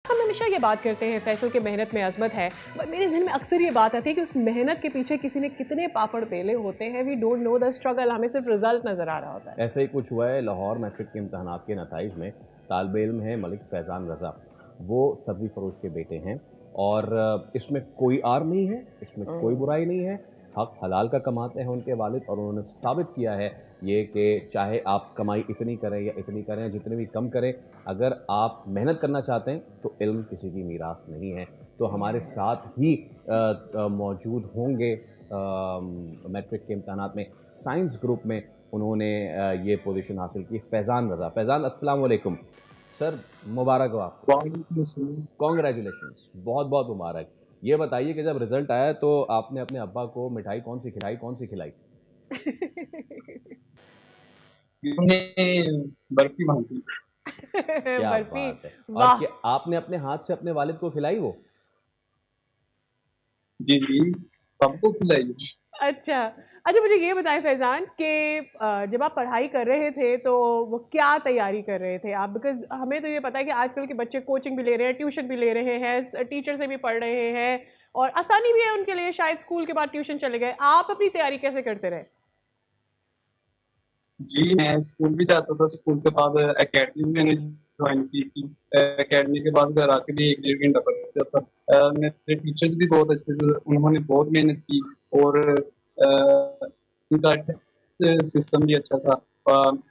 हम हमेशा ये बात करते हैं फैसल के मेहनत में अजमत है, बट मेरे जहन में अक्सर ये बात आती है कि उस मेहनत के पीछे किसी ने कितने पापड़ बेले होते हैं। We don't know the struggle, हमें सिर्फ रिजल्ट नज़र आ रहा होता है। ऐसा ही कुछ हुआ है लाहौर मैट्रिक के इम्तहानात के नताइज में। तालिब इल्म है मलिक फैज़ान रज़ा, वो सब्ज़ी फरोश के बेटे हैं और इसमें कोई आर नहीं है, इसमें कोई बुराई नहीं है। हक हलाल का कमाते हैं उनके वालिद और उन्होंने साबित किया है ये कि चाहे आप कमाई इतनी करें या इतनी करें, जितनी भी कम करें, अगर आप मेहनत करना चाहते हैं तो इल्म किसी की मीरास नहीं है। तो हमारे साथ ही मौजूद होंगे मैट्रिक के इम्तहानात में साइंस ग्रुप में उन्होंने ये पोजीशन हासिल की, फैज़ान रज़ा। फैज़ान अस्सलाम वालेकुम सर, मुबारक हो आपको, कॉन्ग्रेचुलेशंस, बहुत बहुत मुबारक। ये बताइए कि जब रिजल्ट आया तो आपने अपने अब्बा को मिठाई कौन सी खिलाई, कौन सी खिलाई? बर्फी मांगी। क्या बर्फी, बात है। और वाह। क्या आपने अपने हाथ से अपने वालिद को खिलाई वो? जी जी, सबको खिलाई। अच्छा अच्छा, मुझे ये बताएं फैज़ान कि जब आप पढ़ाई कर रहे थे तो वो क्या तैयारी कर रहे थे आप? बिकॉज हमें तो ये पता है कि आजकल के बच्चे कोचिंग भी ले रहे हैं, ट्यूशन भी ले रहे हैं, टीचर से भी पढ़ रहे हैं और आसानी भी है उनके लिए, शायद स्कूल के बाद ट्यूशन चले गए। आप अपनी तैयारी कैसे करते रहे? जी, मैं स्कूल भी जाता था, स्कूल के बाद एकेडमी मैंने ज्वाइन की थी। एकेडमी के बाद घर आके भी 1-1.5 घंटा पढ़ता था। मेरे टीचर्स भी बहुत अच्छे थे, उन्होंने बहुत मेहनत की और उनका सिस्टम भी अच्छा था।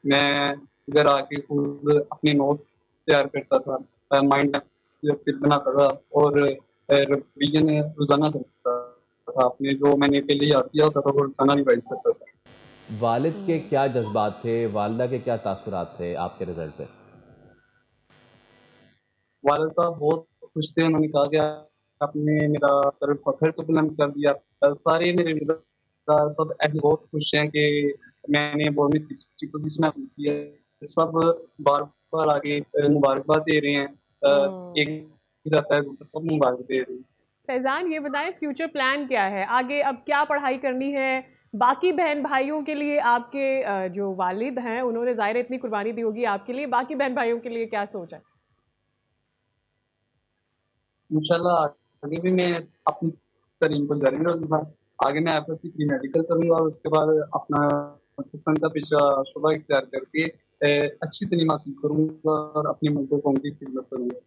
मैं घर आके खुद अपने नोट्स तैयार करता था, माइंड मैप बनाता था और रिवीजन रोजाना करता था। अपने जो मैंने पहले याद किया होता था वो रोजाना रिवाइज करता था। वालिद के क्या जज्बात थे, वालिदा के क्या तासुरात थे आपके रिजल्ट पे? वालिद साहब बहुत खुश थे, उन्होंने कहा कि आपने मेरा सर फखर से बुलंद कर दिया। सारे मेरे रिश्तेदार सब ऐसे बहुत खुश हैं कि मैंने बोर्ड में तीसरी पोजीशन हासिल की है। सब बार बार आगे मुबारकबाद दे रहे हैं। एक जाता है दूसरा सब मुबारक दे रहे हैं। फैज़ान ये बताएं फ्यूचर प्लान क्या है आगे, अब क्या पढ़ाई करनी है? बाकी बहन भाइयों के लिए आपके जो वालिद हैं उन्होंने ज़ाहिर इतनी कुर्बानी दी होगी आपके लिए, बाकी बहन भाइयों के लिए क्या सोच है? इंशाल्लाह आगे भी मैं अपनी तालीम को जारी रखूंगा। आगे मैं एफएससी प्री मेडिकल करूंगा और उसके बाद अपना पसंद का पेशा शुबा इख्तियार करके अच्छी तालीम हासिल करूंगा और अपने मुल्क कौम की खिदमत करूंगा।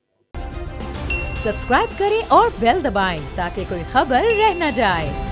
सब्सक्राइब करें और बेल दबाएं ताकि कोई खबर रह न जाए।